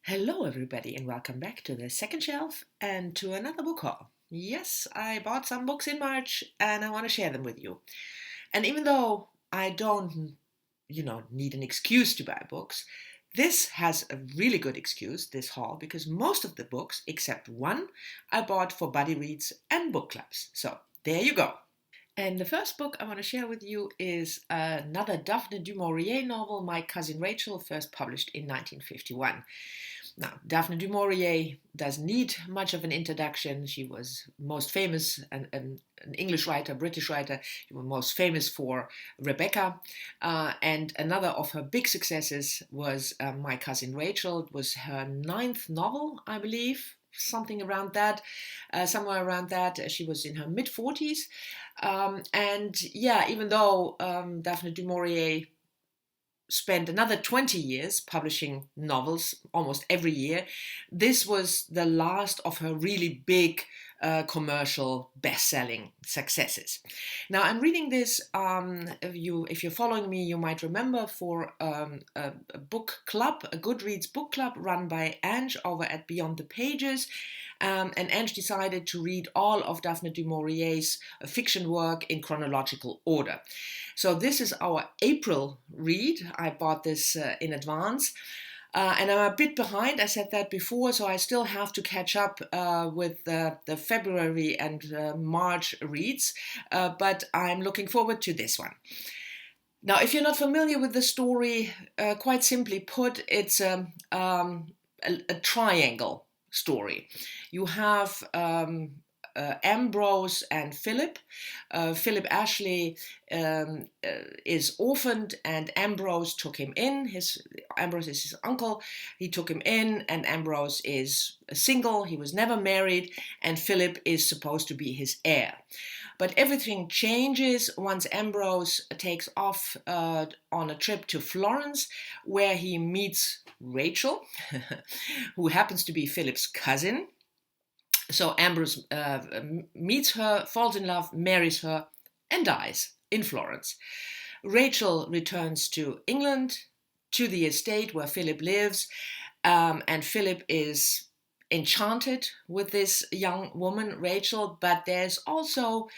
Hello, everybody, and welcome back to the second shelf and to another book haul. Yes, I bought some books in March and I want to share them with you. And even though I don't, need an excuse to buy books, this has a really good excuse, this haul, because most of the books, except one, I bought for buddy reads and book clubs. So there you go. And the first book I want to share with you is another Daphne du Maurier novel, My Cousin Rachel, first published in 1951. Now, Daphne du Maurier doesn't need much of an introduction. She was most famous, an English writer, British writer. She was most famous for Rebecca. And another of her big successes was My Cousin Rachel. It was her ninth novel, I believe, something around that, somewhere around that. She was in her mid-40s. Even though Daphne du Maurier spent another 20 years publishing novels almost every year, this was the last of her really big commercial best-selling successes. Now I'm reading this, if you're following me, you might remember, for a book club, a Goodreads book club run by Ange over at Beyond the Pages. And Ange decided to read all of Daphne du Maurier's fiction work in chronological order. So this is our April read. I bought this in advance. And I'm a bit behind, I said that before, so I still have to catch up with the February and March reads, but I'm looking forward to this one. Now, if you're not familiar with the story, quite simply put, it's a triangle story. You have Ambrose and Philip. Philip Ashley is orphaned, and Ambrose took him in. Ambrose is his uncle. He took him in, and Ambrose is single. He was never married, and Philip is supposed to be his heir. But everything changes once Ambrose takes off on a trip to Florence, where he meets Rachel, who happens to be Philip's cousin. So Ambrose meets her, falls in love, marries her, and dies in Florence. Rachel returns to England, to the estate where Philip lives, and Philip is enchanted with this young woman, Rachel, but there's also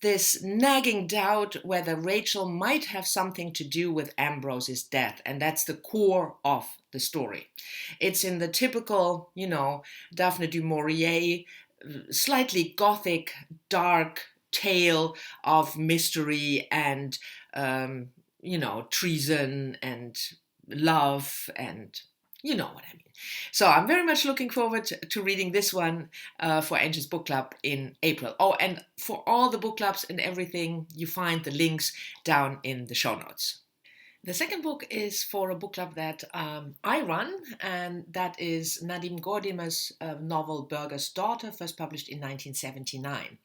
this nagging doubt whether Rachel might have something to do with Ambrose's death, and that's the core of the story. It's in the typical, Daphne du Maurier, slightly gothic, dark tale of mystery and, treason and love, and you know what I mean. So I'm very much looking forward to reading this one for Angel's Book Club in April. Oh, and for all the book clubs and everything, you find the links down in the show notes. The second book is for a book club that I run, and that is Nadim Gordimer's novel Burger's Daughter, first published in 1979.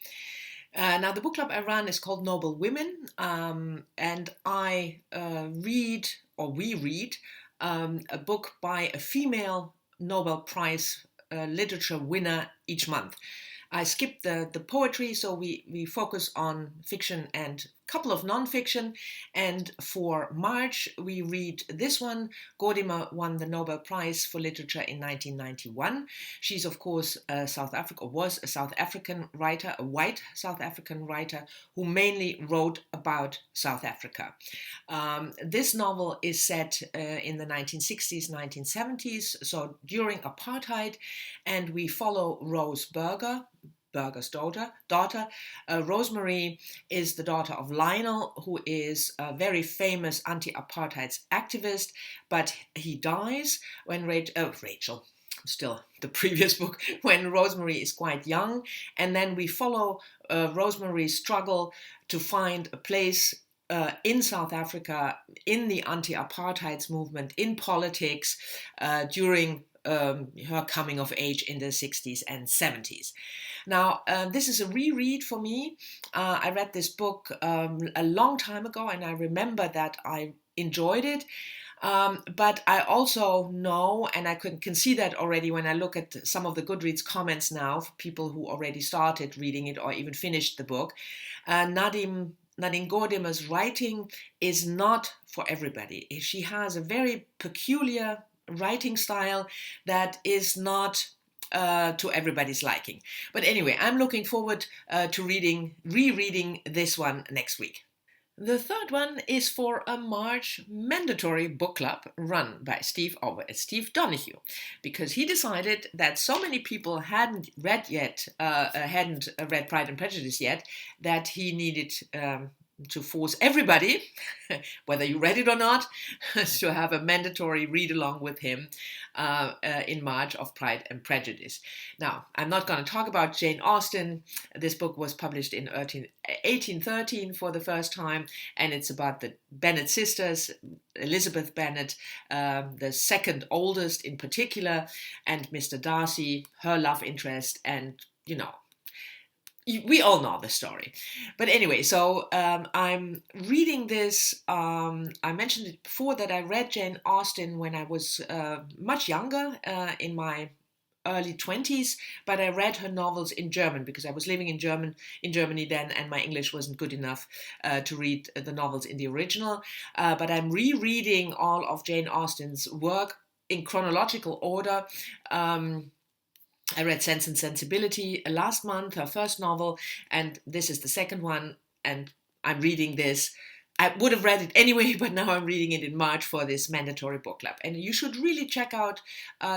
Now, the book club I run is called Noble Women, and I we read a book by a female Nobel Prize literature winner each month. I skip the poetry, so we focus on fiction and a couple of non-fiction. And for March, we read this one. Gordimer won the Nobel Prize for Literature in 1991. She's, of course, was a South African writer, a white South African writer who mainly wrote about South Africa. This novel is set in the 1960s, 1970s, so during apartheid, and we follow Rose Burger's daughter. Rosemary is the daughter of Lionel, who is a very famous anti-apartheid activist, but he dies when Rachel, still the previous book, when Rosemary is quite young, and then we follow Rosemary's struggle to find a place in South Africa, in the anti-apartheid movement, in politics, during her coming of age in the 60s and 70s. Now, this is a reread for me. I read this book a long time ago, and I remember that I enjoyed it. But I also know, and I can see that already when I look at some of the Goodreads comments now, for people who already started reading it or even finished the book, Nadim Gordimer's writing is not for everybody. She has a very peculiar writing style that is not to everybody's liking. But anyway, I'm looking forward to rereading this one next week. The third one is for a March mandatory book club run by Steve over at Steve Donahue, because he decided that so many people hadn't read Pride and Prejudice yet, that he needed to force everybody, whether you read it or not, to have a mandatory read along with him in March of Pride and Prejudice. Now, I'm not going to talk about Jane Austen. This book was published in 1813 for the first time, and it's about the Bennet sisters, Elizabeth Bennet, the second oldest in particular, and Mr. Darcy, her love interest, and, we all know the story. But anyway, so I'm reading this. I mentioned it before that I read Jane Austen when I was much younger, in my early 20s, but I read her novels in German because I was living in Germany then, and my English wasn't good enough to read the novels in the original. But I'm rereading all of Jane Austen's work in chronological order. I read Sense and Sensibility last month, her first novel, and this is the second one, and I'm reading this. I would have read it anyway, but now I'm reading it in March for this mandatory book club. And you should really check out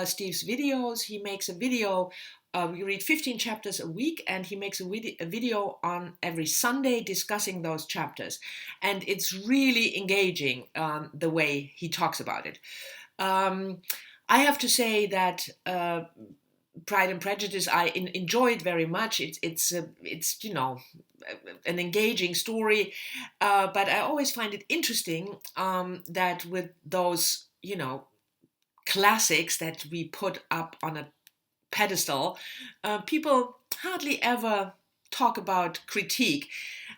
Steve's videos. He makes a video. We read 15 chapters a week, and he makes a video on every Sunday discussing those chapters. And it's really engaging, the way he talks about it. I have to say that Pride and Prejudice I enjoyed very much. It's an engaging story, but I always find it interesting that with those classics that we put up on a pedestal, people hardly ever talk about critique,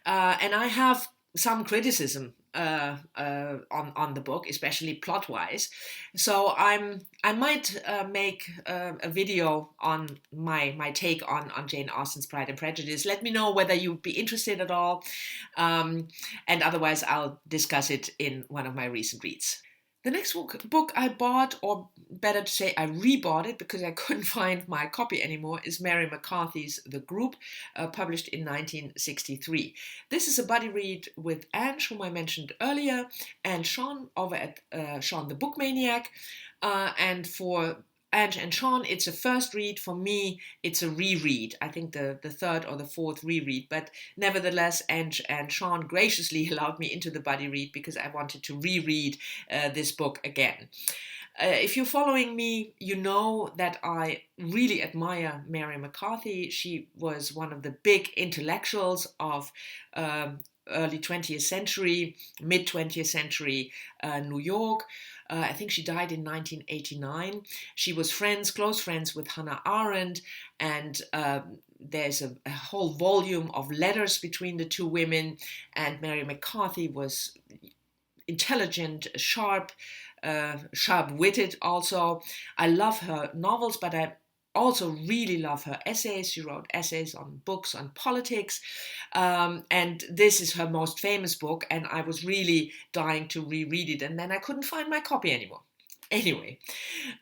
and I have some criticism on the book, especially plot-wise. So I might make a video on my take on Jane Austen's Pride and Prejudice. Let me know whether you'd be interested at all, and otherwise I'll discuss it in one of my recent reads. The next book I bought, or better to say I rebought it because I couldn't find my copy anymore, is Mary McCarthy's The Group, published in 1963. This is a buddy read with Ange, whom I mentioned earlier, and Sean over at Sean the Book Maniac. And for Ange and Sean, it's a first read. For me, it's a reread. I think the third or the fourth reread. But nevertheless, Ange and Sean graciously allowed me into the buddy read because I wanted to reread this book again. If you're following me, you know that I really admire Mary McCarthy. She was one of the big intellectuals of early 20th century, mid 20th century New York. I think she died in 1989. She was close friends with Hannah Arendt, and there's a whole volume of letters between the two women. And Mary McCarthy was intelligent, sharp-witted also. I love her novels, but I also really love her essays. She wrote essays on books, on politics, and this is her most famous book, and I was really dying to reread it, and then I couldn't find my copy anymore. Anyway,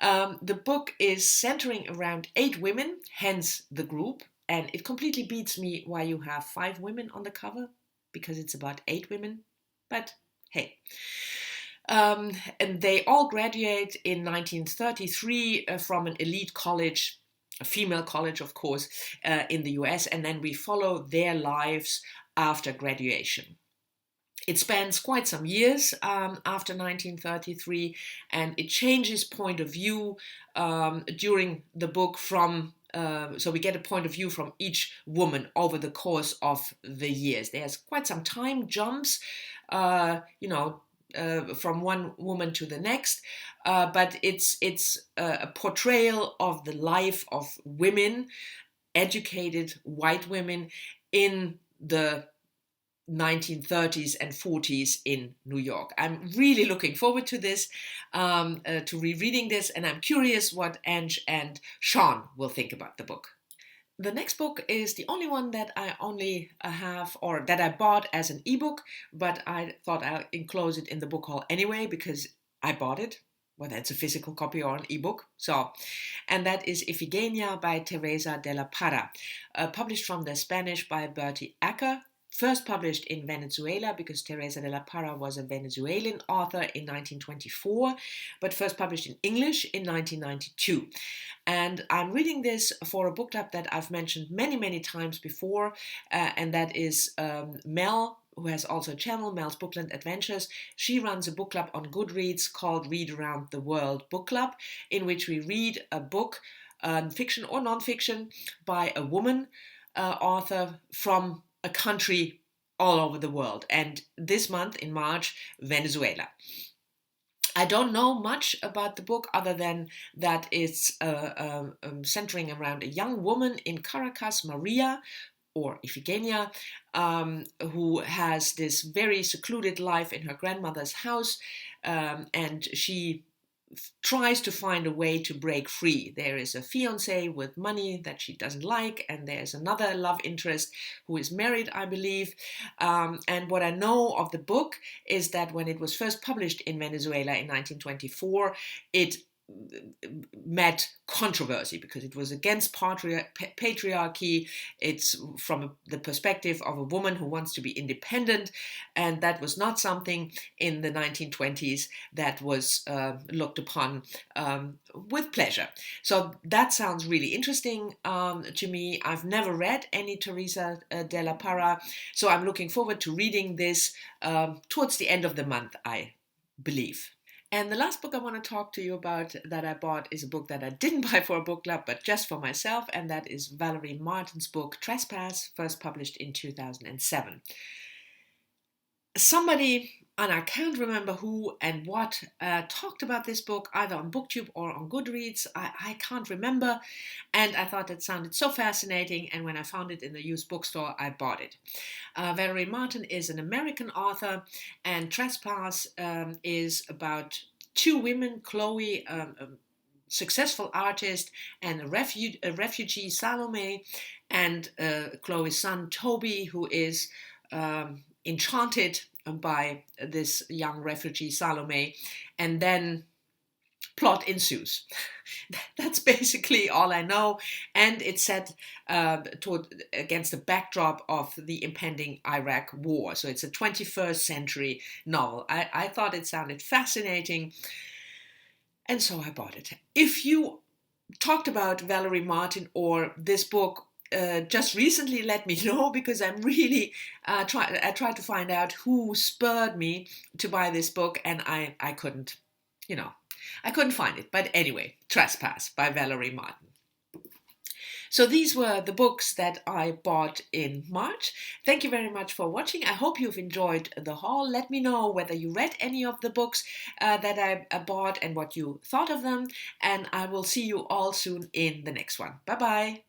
the book is centering around 8 women, hence The Group, and it completely beats me why you have 5 women on the cover, because it's about 8 women, but hey. And they all graduate in 1933 from an elite college, a female college, of course, in the US, and then we follow their lives after graduation. It spans quite some years after 1933, and it changes point of view during the book from so we get a point of view from each woman over the course of the years. There's quite some time jumps, from one woman to the next, but it's a portrayal of the life of women, educated white women in the 1930s and 40s in New York. I'm really looking forward to this, to rereading this, and I'm curious what Ange and Sean will think about the book. The next book is the only one that I only have, or that I bought as an ebook, but I thought I'll enclose it in the BookHaul anyway because I bought it. whether it's a physical copy or an ebook. So, and that is Iphigenia by Teresa de la Parra, published from the Spanish by Bertie Acker. First published in Venezuela, because Teresa de la Parra was a Venezuelan author in 1924, but first published in English in 1992. And I'm reading this for a book club that I've mentioned many, many times before, and that is Mel, who has also a channel, Mel's Bookland Adventures. She runs a book club on Goodreads called Read Around the World Book Club, in which we read a book, fiction or non-fiction, by a woman author from a country all over the world. And this month, in March, Venezuela. I don't know much about the book other than that it's centering around a young woman in Caracas, Maria, or Iphigenia, who has this very secluded life in her grandmother's house, and she tries to find a way to break free. There is a fiancé with money that she doesn't like, and there's another love interest who is married, I believe. And what I know of the book is that when it was first published in Venezuela in 1924, it met controversy because it was against patriarchy. It's from the perspective of a woman who wants to be independent, and that was not something in the 1920s that was looked upon with pleasure. So that sounds really interesting to me. I've never read any Teresa de la Parra, so I'm looking forward to reading this towards the end of the month, I believe. And the last book I want to talk to you about that I bought is a book that I didn't buy for a book club, but just for myself, and that is Valerie Martin's book, Trespass, first published in 2007. Somebody, and I can't remember who and what, talked about this book either on BookTube or on Goodreads. I can't remember, and I thought it sounded so fascinating, and when I found it in the used bookstore, I bought it. Valerie Martin is an American author, and Trespass is about two women, Chloe, a successful artist, and a refugee, Salome, and Chloe's son, Toby, who is enchanted by this young refugee, Salome, and then plot ensues. That's basically all I know, and it's set against the backdrop of the impending Iraq war, so it's a 21st century novel. I thought it sounded fascinating, and so I bought it. If you talked about Valerie Martin or this book just recently, let me know, because I'm really tried to find out who spurred me to buy this book, and I couldn't, I couldn't find it. But anyway, Trespass by Valerie Martin. So these were the books that I bought in March. Thank you very much for watching. I hope you've enjoyed the haul. Let me know whether you read any of the books that I bought and what you thought of them. And I will see you all soon in the next one. Bye-bye.